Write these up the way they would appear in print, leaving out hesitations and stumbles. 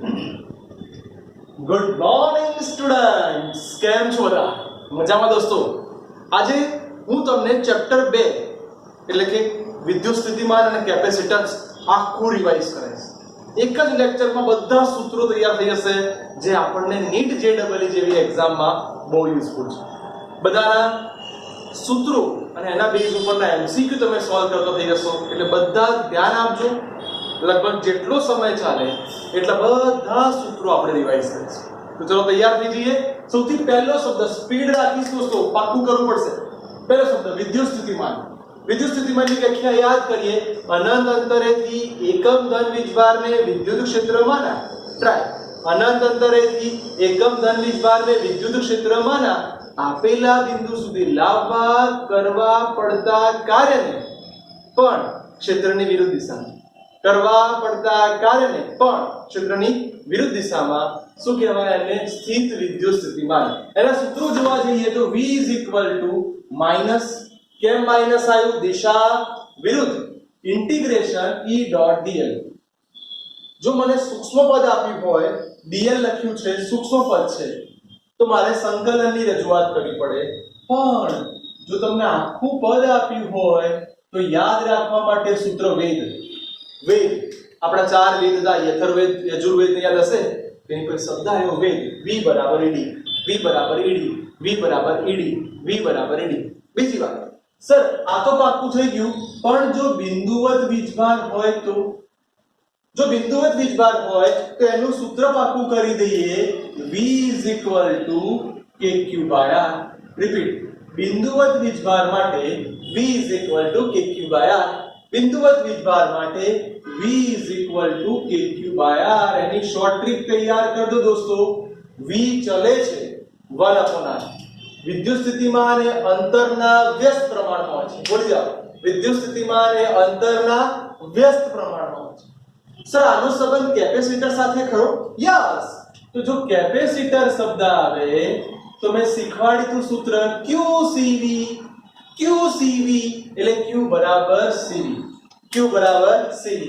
Good morning students, કેમ છો બધા? મજામાં દોસ્તો? આજે હું તમને ચેપ્ટર 2 એટલે કે વિદ્યુત સ્થિતિમાન અને કેપેસિટન્સ આખું રિવાઇઝ કરાવીશ. એક જ લેક્ચરમાં બધા સૂત્રો તૈયાર થઈ જશે જે આપણને નીટ જેડબલઈ જેવી એક્ઝામમાં બહુ યુઝફુલ છે. બધાના સૂત્રો અને એના બેઝ ઉપરના એમસીક્યુ તમે સોલ્વ કરતો થઈ જશો. એટલે બધા ધ્યાન આપજો. લગભગ જેટલો સમય ચાલે એટલા બધા સૂત્રો આપણે રિવાઇઝ કરીશું. તો ચલો તૈયાર થઈ જઈએ. સૌથી પહેલો શબ્દ સ્પીડ રાખીશ દોસ્તો, પાક્કું કરવું પડશે. પહેલો શબ્દ વિદ્યુત સ્થિતિમાન. વિદ્યુત સ્થિતિમાનની વ્યાખ્યા યાદ કરીએ. અનંત અંતરેથી એકમ ધન વીજભારને વિદ્યુત ક્ષેત્રમાંના ટ્રાય અનંત અંતરેથી એકમ ધન વીજભારને વિદ્યુત ક્ષેત્રમાંના આપેલા બિંદુ સુધી લાવવા કરવા પડતા કાર્યને પણ ક્ષેત્રની વિરુદ્ધ દિશામાં કરવા પડતા કાર્યને પણ ક્ષેત્રની વિરુદ્ધ દિશામાં શું કહેવાય? એને સ્થિત વિદ્યુત સ્થિતિમાન. એના સૂત્રો જોવા જઈએ તો V માઈનસ, કેમ માઈનસ આવ્યું? દિશા વિરુદ્ધ ઇન્ટિગ્રેશન E.dl. જો મને સૂક્ષ્મ પદ આપ્યું હોય, dl લખ્યું છે, સૂક્ષ્મ પદ છે, તો મારે સંકલનની રજૂઆત કરવી પડે. પણ જો તમને આખું પદ આપ્યું હોય તો યાદ રાખવા માટે સૂત્ર વેદ. આપણા 4 વેદ હતા, યથર્વેદ, યજુર્વેદ યાદ હશે. તેની કોઈ શબ્દ આવ્યો વેદ. V બરાબર ed, V બરાબર ed, V બરાબર ed, V બરાબર ed. બીજી વાત, સર આ તો પાક્કું થઈ ગયું, પણ જો બિંદુવત વીજભાર હોય તો? જો બિંદુવત વીજભાર હોય તો એનું સૂત્ર પાક્કું કરી દઈએ. V kq/r. રિપીટ, બિંદુવત વીજભાર માટે V kq/r. બિંદુવત વીજભાર માટે V kq/r. એની શોર્ટ ટ્રીક તૈયાર કર દો દોસ્તો. V ચલે છે 1/r. વિદ્યુત સ્થિતિમાન એ અંતરના વ્યસ્ત પ્રમાણમાં હોય છે. બોલી જાઓ, વિદ્યુત સ્થિતિમાન એ અંતરના વ્યસ્ત પ્રમાણમાં હોય છે. સર આનો સંબંધ કેપેસિટર સાથે ખરો? યસ. તો જો કેપેસિટર શબ્દ આવે તો મેં શીખવાડ્યું સૂત્ર QCV. QCV એટલે Q બરાબર CV. Q બરાબર CV.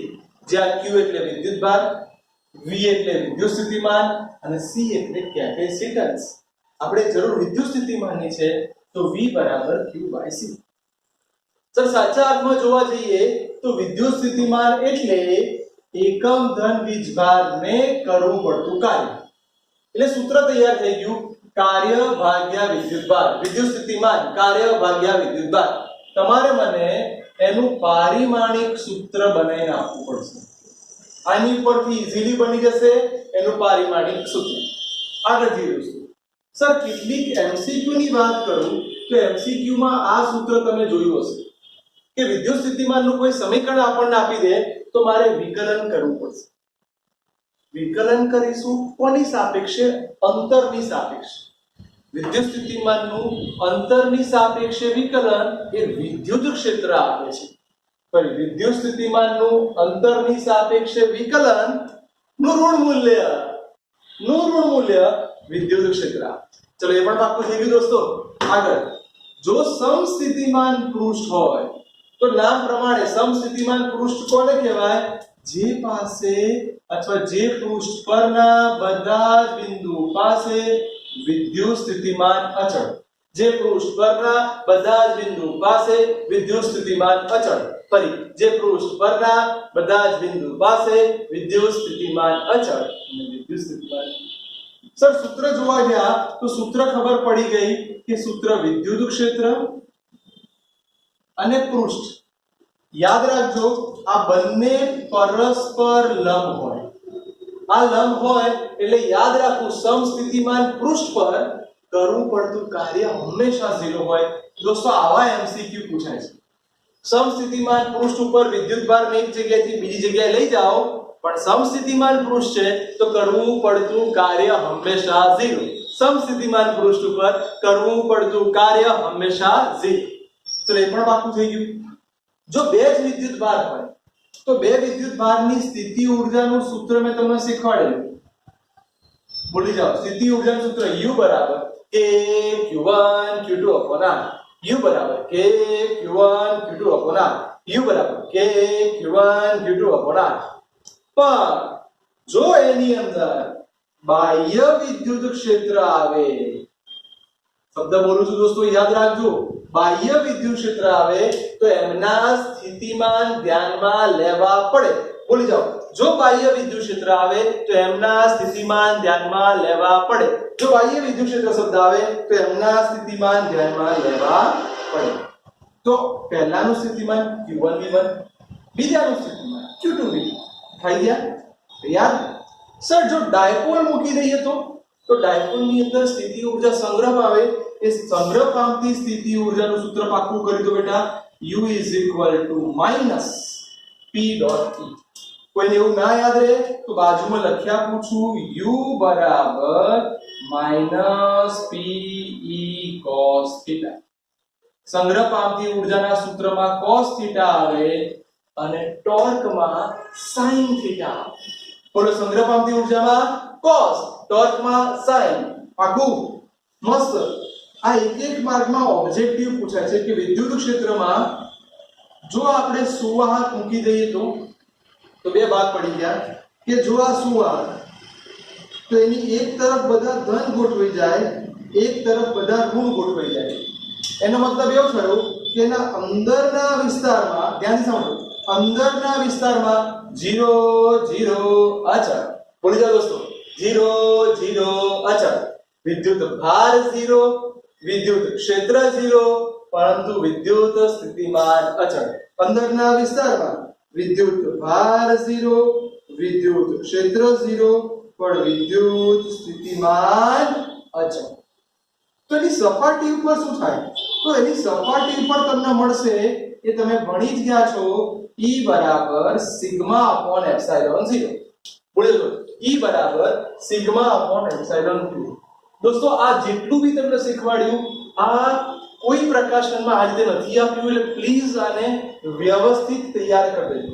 જ્યાં Q એટલે વિદ્યુતભાર, V એટલે વિદ્યુત સ્થિતિમાન અને C એટલે કેપેસિટન્સ. આપણે જરૂર વિદ્યુત સ્થિતિમાનની છે તો V બરાબર Q/C. સર સાચા અર્થમાં જોવા જઈએ તો વિદ્યુત સ્થિતિમાન એટલે એકમ ધન વીજભારને કરવું પડતું કાર્ય. એટલે સૂત્ર તૈયાર થઈ ગયું, કાર્ય ભાગ્યા વિદ્યુતભાર. વિદ્યુત સ્થિતિમાન કાર્ય ભાગ્યા વિદ્યુતભાર. તમારે મને એનું પારિમાણિક સૂત્ર બનાવીને આપવું પડશે. આની ઉપરથી ઈઝીલી બની જશે એનું પારિમાણિક સૂત્ર. આગળ જઈએ સર કેટલીક એમસીક્યુ ની વાત કરું તો એમસીક્યુ માં આ સૂત્ર તમે જોયું હશે કે વિદ્યુત સ્થિતિમાનનું કોઈ સમીકરણ આપણને આપી દે તો મારે વિકલન કરવું પડશે. વિકલન કરીશું કોની સાપેક્ષે? અંતરની સાપેક્ષે. વિદ્યુત સ્થિતિમાનનું અંતરની સાપેક્ષે વિકલન એ વિદ્યુત ક્ષેત્ર આપે છે. પણ વિદ્યુત સ્થિતિમાનનું અંતરની સાપેક્ષે વિકલન નું ઋણ મૂલ્ય વિદ્યુત ક્ષેત્ર. ચલો એ પણ પાક્કું થઈ ગયું દોસ્તો. આગળ, જો સમસ્થિતિમાન પૃષ્ઠ હોય તો નામ પ્રમાણે સમસ્થિતિમાન પૃષ્ઠ કોને કહેવાય? જે પાસે અથવા જે પૃષ્ઠ પરના બધા જ બિંદુ પાસે વિદ્યુત સ્થિતિમાન અચળ. જે પૃષ્ઠ પરના બધા જ બિંદુ પાસે વિદ્યુત સ્થિતિમાન અચળ. ફરી, જે પૃષ્ઠ પરના બધા જ બિંદુ પાસે વિદ્યુત સ્થિતિમાન અચળ અને વિદ્યુત સ્થિતિમાન. સર સૂત્ર જોવા ગયા તો સૂત્ર ખબર પડી ગઈ કે સૂત્ર વિદ્યુત ક્ષેત્ર અને પૃષ્ઠ. યાદ રાખજો, આ બંને પરસ્પર લંબ હોય. આ લંબ હોય એટલે યાદ રાખવું, સમસ્થિતિમાન પૃષ્ઠ પર કરવું પડતું કાર્ય હંમેશા 0 હોય. દોસ્તો આવા એમસીક્યુ પૂછાય છે. સમસ્થિતિમાન પૃષ્ઠ ઉપર વિદ્યુતભારને એક જગ્યાએથી બીજી જગ્યાએ લઈ જાઓ, પણ સમસ્થિતિમાન પૃષ્ઠ છે તો કરવું પડતું કાર્ય હંમેશા 0. સમસ્થિતિમાન પૃષ્ઠ ઉપર કરવું પડતું કાર્ય હંમેશા 0. ચલો એ પણ પાક્કું થઈ ગયું. જો બે જ વિદ્યુતભાર હોય તો બે વિદ્યુતભારની સ્થિતિ ઊર્જાનું સૂત્ર મેં તમને શીખવાડેલું. ભૂલી જાઓ, સ્થિતિ ઊર્જાનું સૂત્ર U બરાબર kq1 q2/r. U બરાબર kq1 q2/r. U બરાબર kq1 q2/r. પણ જો એની અંદર બાહ્ય વિદ્યુત ક્ષેત્ર આવે, શબ્દ બોલું છું દોસ્તો યાદ રાખજો, બાહ્ય વિદ્યુત ક્ષેત્ર આવે તો એમના સ્થિતિમાન ધ્યાનમાં લેવા પડે. બોલી જાઓ, જો બાહ્ય વિદ્યુત ક્ષેત્ર આવે તો એમના સ્થિતિમાન ધ્યાનમાં લેવા પડે. જો બાહ્ય વિદ્યુત ક્ષેત્ર શબ્દ આવે તો એમના સ્થિતિમાન ધ્યાનમાં લેવા પડે. તો પહેલાનું સ્થિતિમાન q1 v1, બીજાનું સ્થિતિમાન q2 v2 થઈ ગયા. યાદ સર જો ડાયપોલ મૂકી દઈએ તો ડાયપોલ ની અંદર સ્થિતિ ઊર્જા સંગ્રહ આવે, એ સંગ્રહ પામતી સ્થિતિ ઊર્જાનું સૂત્ર પાક્કું કરી દો બેટા, u - p.e. કોઈને એવું ના યાદ રહે તો બાજુમાં લખી આપું છું, u - -pe cos θ. સંગ્રહ પામતી ઊર્જાના સૂત્રમાં cos θ આવે અને ટોર્કમાં sin θ આવે. બોલો, સંગ્રહ પામતી ઊર્જામાં cos, ટોર્કમાં sin. પાકું? મસ્ત. આ એક માર્કમાં ઓબ્જેક્ટિવ પૂછાય છે કે વિદ્યુત ક્ષેત્રમાં જો આપણે સુવાહક મૂકી દઈએ તો બે ભાગ પડી ગયા કે જો આ સુવાહક તો એની એક તરફ બધા ધન ગોઠવાઈ જાય, એક તરફ બધા ઋણ ગોઠવાઈ જાય. એનો મતલબ એવો થયો કે એના અંદરના વિસ્તારમાં, ધ્યાનથી સાંભળો, અંદરના વિસ્તારમાં 0 0 અચળ. બોલી જાઓ દોસ્તો, 0 0 અચળ. વિદ્યુત ભાર 0, વિદ્યુત ક્ષેત્ર 0, પરંતુ વિદ્યુત સ્થિતિમાન અચળ. અંદરના વિસ્તારમાં વિદ્યુત ભાર 0, વિદ્યુત ક્ષેત્ર 0, પણ વિદ્યુત સ્થિતિમાન અચળ. તો એની સપાટી ઉપર શું થાય? તો એની સપાટી ઉપર તમને મળશે એ તમે ભણી જ ગયા છો, E બરાબર સિગ્મા અપોન એપ્સિલોન 0. બોલી લો, E બરાબર સિગ્મા અપોન એપ્સિલોન 0. દોસ્તો આ જેટલું બી તમને શીખવાડ્યું આ કોઈ પ્રકાશનમાં આ રીતે નથી આપ્યું, એટલે પ્લીઝ આને વ્યવસ્થિત તૈયાર કરી દેજો.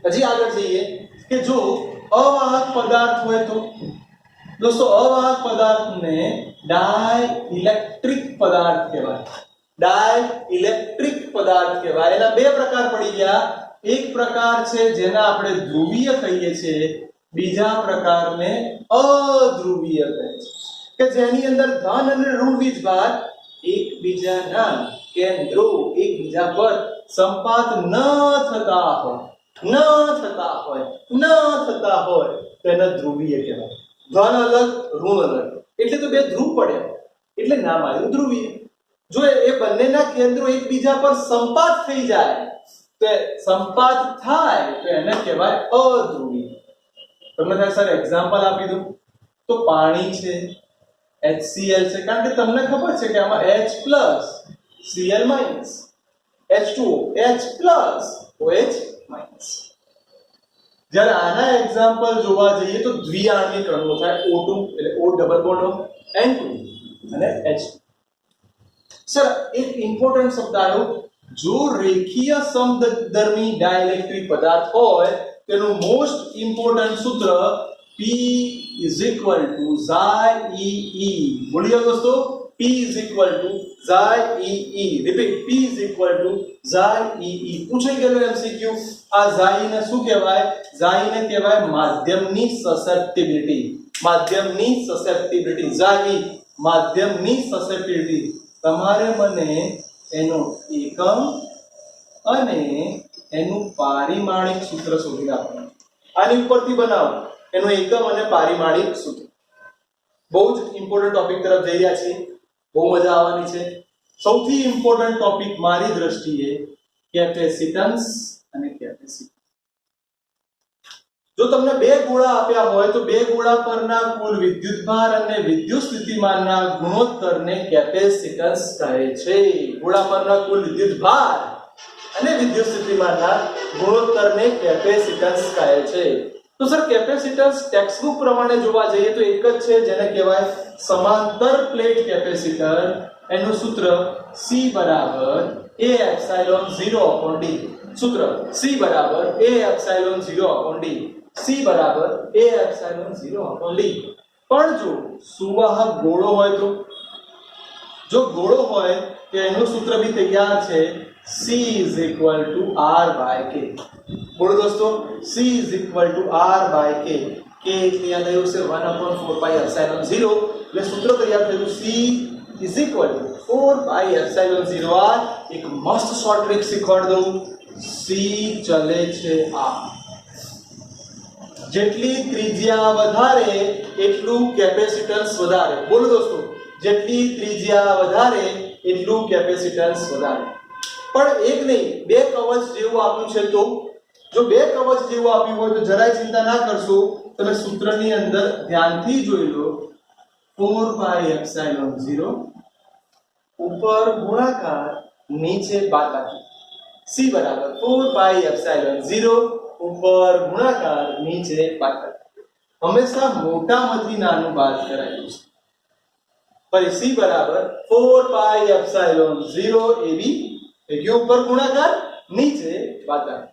હજી આગળ જઈએ કે જો અવાહક પદાર્થ હોય તો દોસ્તો અવાહક પદાર્થને ડાઇલેક્ટ્રિક પદાર્થ કહેવાય. ડાઇલેક્ટ્રિક પદાર્થ કહેવાય. એના બે પ્રકાર પડી ગયા. એક પ્રકાર છે જેને આપણે ધ્રુવીય કહીએ છીએ, બીજા પ્રકારને અધ્રુવીય કહે છે, કે જેની અંદર ધન અને ઋણ વીજભાર એકબીજાના કેન્દ્રો એકબીજા પર સંપાત ન થતા હોય તો એને ધ્રુવીય કહેવાય. ધન અલગ, ઋણ અલગ, એટલે તો બે ધ્રુવ પડ્યા, એટલે નામ આવ્યું ધ્રુવીય. જો એ બંનેના કેન્દ્રો એકબીજા પર સંપાત થઈ જાય તો સંપાત થાય તો એને કહેવાય અધ્રુવીય. તમને થાય સર એક્ઝામ્પલ આપી દઉં તો પાણી છે, HCl છે, કારણ કે તમને ખબર છે કે આમાં H plus Cl minus, H2O H plus OH minus. જ્યારે આના એક્ઝામ્પલ જોવા જઈએ તો દ્વિઆણ્વિક અણુઓ થાય, O2 એટલે O ડબલ બોન્ડ N2 અને H2. સર એક ઇમ્પોર્ટન્ટ શબ્દ આવ્યો, જો રેખીય સમધર્મી ડાઇલેક્ટ્રિક પદાર્થ હોય તેનું મોસ્ટ ઇમ્પોર્ટન્ટ સૂત્ર P is equal to xi e. બોલીએ દોસ્તો, P is equal to xi e. Repeat, P is equal to xi e. પૂછાઈ ગયેલો MCQ. આ xi ને શું કહેવાય? xi ને કહેવાય માધ્યમની સસેપ્ટિબિલિટી. માધ્યમની સસેપ્ટિબિલિટી, xi માધ્યમની સસેપ્ટિબિલિટી. તમારે મને એનો એકમ અને એનું પારિમાણિક સૂત્ર શોધી આપવાનું. આની ઉપરથી બનાવો એનું એકમ અને પારિમાણિક સૂત્ર. બહુ જ ઇમ્પોર્ટન્ટ ટોપિક તરફ જઈ રહ્યા છીએ, બહુ મજા આવવાની છે. સૌથી ઇમ્પોર્ટન્ટ ટોપિક મારી દ્રષ્ટિએ કેપેસિટન્સ અને કેપેસિટર. જો તમને બે ગોળા આપ્યા હોય તો બે ગોળા પરના કુલ વિદ્યુતભાર અને વિદ્યુત સ્થિતિમાનના ગુણોત્તરને કેપેસિટન્સ કહે છે. ગોળા પરના કુલ વિદ્યુતભાર અને વિદ્યુત સ્થિતિમાનના ગુણોત્તરને કેપેસિટન્સ કહે છે. તો સર કેપેસિટન્સ ટેક્સ્ટબુક પ્રમાણે જોવા જઈએ તો એક જ છે, જેને કહેવાય સમાંતર પ્લેટ કેપેસિટર. એનું સૂત્ર C બરાબર A એપ્સિલોન 0/d. સૂત્ર C બરાબર A એપ્સિલોન 0/d. C બરાબર A એપ્સિલોન 0/d. પણ જો સુવાહક ગોળો હોય તો, જો ગોળો હોય કે એનું સૂત્ર બી તૈયાર છે C is equal to R by K. બોલો દોસ્તો, C is equal to R by K. K એટલે યાદ આવ્યું છે 1/4 pi epsilon 0. એટલે સૂત્ર તૈયાર થયું C is equal to 4 pi epsilon 0 R. એક મસ્ત શોર્ટ ટ્રિક શીખવાડ દઉં. C ચલે છે આ, જેટલી ત્રિજ્યા વધારે એટલું કેપેસિટન્સ વધારે. બોલો દોસ્તો, જેટલી ત્રિજ્યા વધારે એટલું કેપેસિટન્સ વધારે. પણ એક નહીં, બે કવચ જેવું આપ્યું છે. તો જો બે કવચ જેવું આપ્યું હોય તો જરાય ચિંતા ના કરશો. તમે સૂત્રની અંદર ધ્યાનથી જોઈ લો. 4 pi epsilon 0 ઉપર ગુણાકાર નીચે બાદબાકી. C બરાબર 4 pi epsilon 0 ઉપર ગુણાકાર નીચે બાદબાકી. હંમેશા મોટામાંથી નાનું બાદ કરાયેલું છે. ફરી C બરાબર 4 pi epsilon 0 AB કે ઉપર ગુણાકાર નીચે બાદબાકી.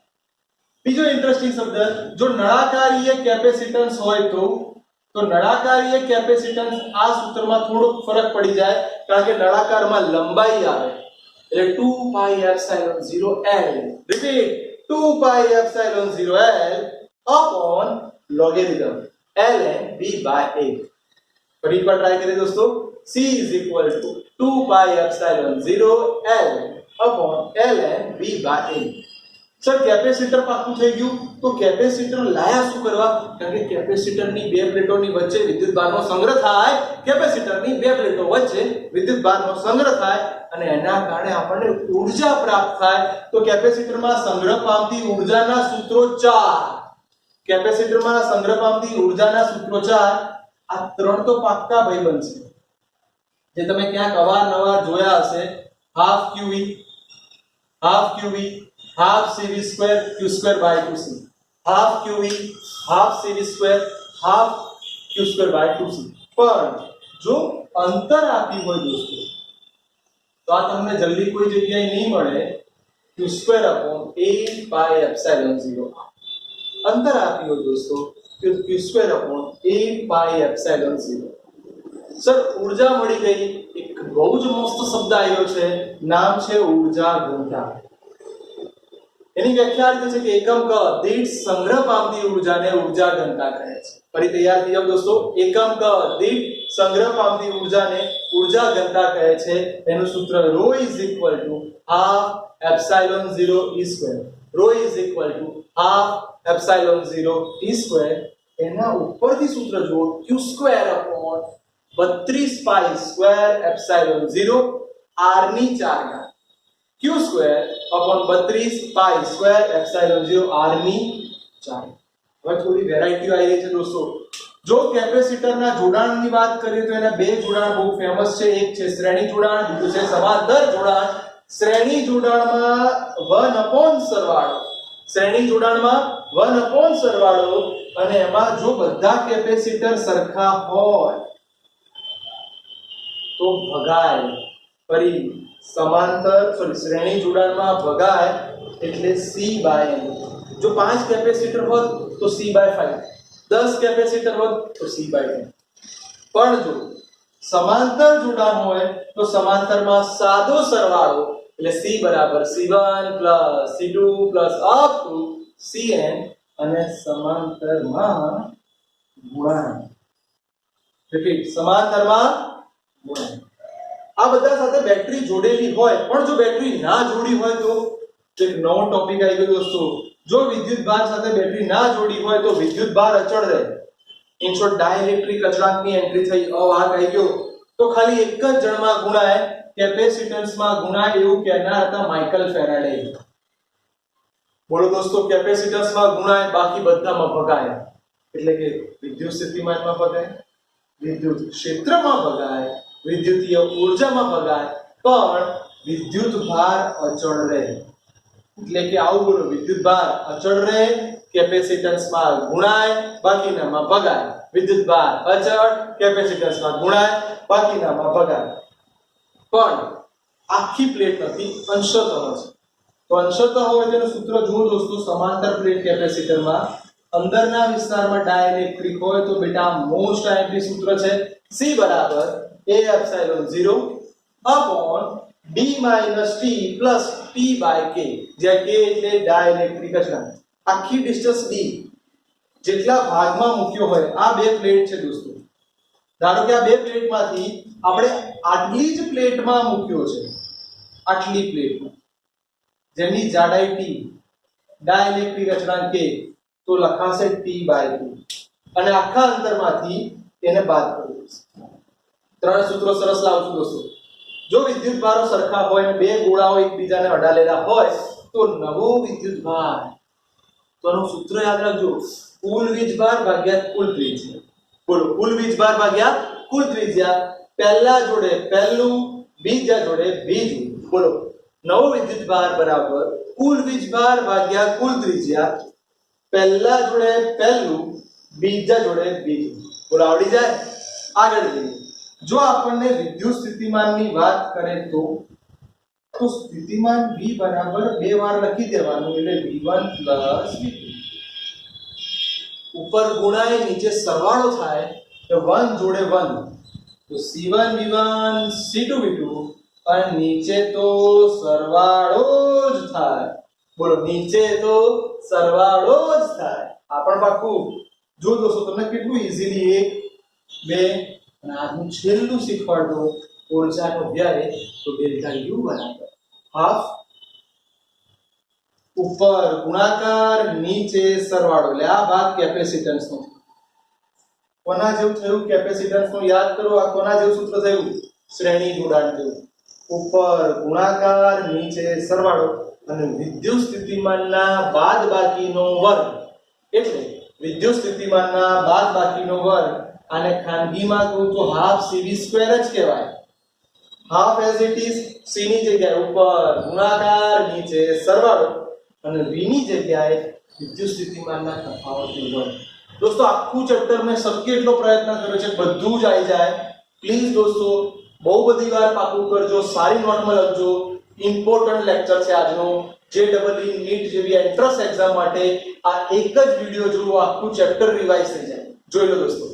બીજો ઇન્ટરેસ્ટિંગ શબ્દ, જો નળાકારીય કેપેસિટન્સ હોય તો નળાકારીય કેપેસિટન્સ આ સૂત્રમાં થોડો ફરક પડી જાય, કારણ કે નળાકારમાં લંબાઈ આવે એટલે 2 pi epsilon 0 L. Repeat, 2 pi epsilon 0 L upon logarithm ln b by a. ફરી એકવાર ટ્રાય કરીએ દોસ્તો. C is equal to 2 pi epsilon 0 L upon ln b by a. Sir capacitor પાકું થઈ ગયું, તો કેપેસિટર લાયા શું કરવા? કારણ કે કેપેસિટરની બે પ્લેટોની વચ્ચે વિદ્યુતભારનો સંગ્રહ થાય. કેપેસિટરની બે પ્લેટો વચ્ચે વિદ્યુતભારનો સંગ્રહ થાય અને એના કારણે આપણને ઊર્જા પ્રાપ્ત થાય. તો કેપેસિટરમાં સંગ્રહ પામતી ઊર્જાના સૂત્રો 4. કેપેસિટરમાં સંગ્રહ પામતી ઊર્જાના સૂત્રો 4. આ ત્રણ તો પાક્કા ભાઈબંધ છે, જે તમે ક્યાંક અવારનવાર જોયા હશે. Half QE, half QE, half CV square Q square by 2C. half QE, half CV square, half Q square by 2C. પણ જો અંતર આપી હોય દોસ્તો, તો આ તમને જલ્દી કોઈ જગ્યાએ નહીં મળે. Q square upon 8 pi epsilon 0. અંતર આપી હોય દોસ્તો, Q square upon 8 pi epsilon 0. Sir ઊર્જા મળી ગઈ. એક બહુ જ મસ્ત શબ્દ આવ્યો છે, નામ છે ઊર્જા ઘનતા. એની વ્યાખ્યા આ રીતે છે કે એકમ ક દીઠ સંગ્રહ પામતી ઊર્જાને ઊર્જા ઘનતા કહે છે. ફરી તૈયાર થઈ જાવ દોસ્તો. એકમ ક દીઠ સંગ્રહ પામતી ઊર્જાને ઊર્જા ઘનતા કહે છે. એનું સૂત્ર ρ ½ epsilon 0 e square. ρ ½ epsilon 0 e square. એના ઉપરથી સૂત્ર જુઓ, q square upon 32 pi square epsilon 0 r ની 4 ઘાત. q square upon 32 pi square epsilon 0 r ની 4. હવે થોડી વેરાયટી આવી રહી છે દોસ્તો. જો કેપેસિટરના જોડાણની વાત કરીએ તો એના બે જોડાણ બહુ ફેમસ છે. એક છે શ્રેણી જોડાણ, બીજું છે સમાંતર જોડાણ. શ્રેણી જોડાણમાં 1 સરવાળો, શ્રેણી જોડાણમાં 1 સરવાળો, અને એમાં જો બધા કેપેસિટર સરખા હોય તો ભગાય. ફરી શ્રેણી જોડાણમાં ભગાય એટલે C by n. જો 5 કેપેસિટર હોત તો C by 5, 10 કેપેસિટર હોત તો C by 10. પણ જો સમાંતર જોડાણ હોય તો સમાંતરમાં સાદો સરવાળો એટલે C બરાબર C1 C2 up to Cn, અને સમાંતરમાં ગુણાંક. રિપીટ, સમાંતરમાં ગુણાંક. આ બધા સાથે બેટરી જોડેલી હોય, પણ જો બેટરી ના જોડી હોય તો એક નવો ટોપિક આવી ગયો દોસ્તો. જો વિદ્યુતભાર સાથે બેટરી ના જોડી હોય તો વિદ્યુતભાર અચળ રહે. ઇન શોર્ટ ડાઇલેક્ટ્રિક અચળાંકની એન્ટ્રી થઈ, અવાહક આવી ગયો. તો ખાલી એક જ જણમાં ગુણાય, કેપેસિટન્સમાં ગુણાય, એવું કહેનાર હતા માઇકલ ફેરાડે. બોલો દોસ્તો, કેપેસિટન્સમાં ગુણાય, બાકી બધામાં ભગાય. એટલે કે વિદ્યુત સ્થિતિમાનમાં ભગાય, વિદ્યુત ક્ષેત્રમાં ભગાય, વિદ્યુતીય ઊર્જામાં ભગાય, પણ વિદ્યુત ભાર અચળ રહે. એટલે કે આવું બોલો, વિદ્યુત ભાર અચળ રહે, કેપેસિટન્સમાં ગુણાય, બાકીનામાં ભગાય. વિદ્યુત ભાર અચળ, કેપેસિટન્સમાં ગુણાય, બાકીનામાં ભગાય. પણ આખી પ્લેટ નથી, અંશતઃ છે. તો અંશતઃ હોય તેનું સૂત્ર જુઓ દોસ્તો. સમાંતર પ્લેટ કેપેસિટરમાં અંદરના વિસ્તારમાં ડાઇલેક્ટ્રિક હોય તો બેટા મોસ્ટ આઈએમપી સૂત્ર છે C બરાબર A epsilon 0 upon D minus T plus P by K, જ્યાં K એટલે ડાઇલેક્ટ્રિક અચળાંક. આખી ડિસ્ટન્સ D જેટલા ભાગમાં મૂક્યો હોય, આ બે પ્લેટ છે દોસ્તો. ધારો કે આ બે પ્લેટમાંથી આપણે આટલી જ પ્લેટમાં મૂક્યો છે, આટલી પ્લેટમાં જેની જાડાઈ T, ડાઇલેક્ટ્રિક અચળાંક K, તો લખાશે T by K અને આખા અંતરમાંથી એને બાદ કરી દઈશું. ત્રણ સૂત્રો સરસ લાવું છું દોસ્તો. જો વિદ્યુત ભારો સરખા હોય અને બે ગોળાઓ એકબીજાને અડાડેલા હોય તો નવો વિદ્યુત ભાર, તો આનું સૂત્ર યાદ રાખજો, કુલ વીજભાર ભાગ્યા કુલ ત્રિજ્યા. બોલો, કુલ વીજભાર ભાગ્યા કુલ ત્રિજ્યા. પહેલા જોડે પહેલું, બીજા જોડે બીજું. બોલો, નવો વિદ્યુતભાર બરાબર કુલ વીજભાર ભાગ્યા કુલ ત્રિજ્યા. પહેલા જોડે પહેલું, બીજા જોડે બીજું. બોલો, આવડી જાય? આગળ જઈએ. જો આપણને વિદ્યુત સ્થિતિમાનની વાત કરે તો સ્થિતિમાન V બરાબર બે વાર લખી દેવાનું, એટલે V1 V2. ઉપર ગુણાય નીચે સરવાળો થાય તો 1 જોડે 1, તો C1 V1 C2 V2 અને નીચે તો સરવાળો જ થાય. બોલો, નીચે તો સરવાળો જ થાય. આ પણ પાક્કું. જો દોસ્તો તમને કેટલું ઈઝીલી 1 2 અને આજનું છેલ્લું શીખવાડ દો, ઊર્જાનો વ્યય, તો ડેલ્ટા U બરાબર હાફ ઉપર ગુણાકાર નીચે સરવાળો. એટલે આ ભાગ કેપેસિટન્સ નો. કોના જેવું થયું? કેપેસિટન્સ નું યાદ કરો. આ કોના જેવું સૂત્ર થયું? શ્રેણી જોડાણ જેવું. ઉપર ગુણાકાર નીચે સરવાળો અને વિદ્યુત સ્થિતિમાનના બાદબાકીનો વર્ગ, એટલે વિદ્યુત સ્થિતિમાનના બાદબાકીનો વર્ગ. આને ખાનગીમાં કહું તો હાફ CV² જ કહેવાય. Half as it is, C ની જગ્યાએ ઉપર ગુણાકાર નીચે સરવાળો અને V ની જગ્યાએ વિદ્યુત સ્થિતિમાનના તફાવતનો વર્ગ. દોસ્તો, આખું ચેપ્ટર મેં શક્ય એટલો પ્રયત્ન કર્યો છે બધું જ આવી જાય. પ્લીઝ દોસ્તો, બહુ બધી વાર પાકું કરજો, સારી નોટમાં લખજો. ઇમ્પોર્ટન્ટ લેક્ચર છે આજનો. JEE નીટ જેવી એન્ટ્રન્સ એક્ઝામ માટે આ એક જ વિડિયો જોવો, આખું ચેપ્ટર રિવાઇઝ થઈ જાય. જોઈ લો દોસ્તો.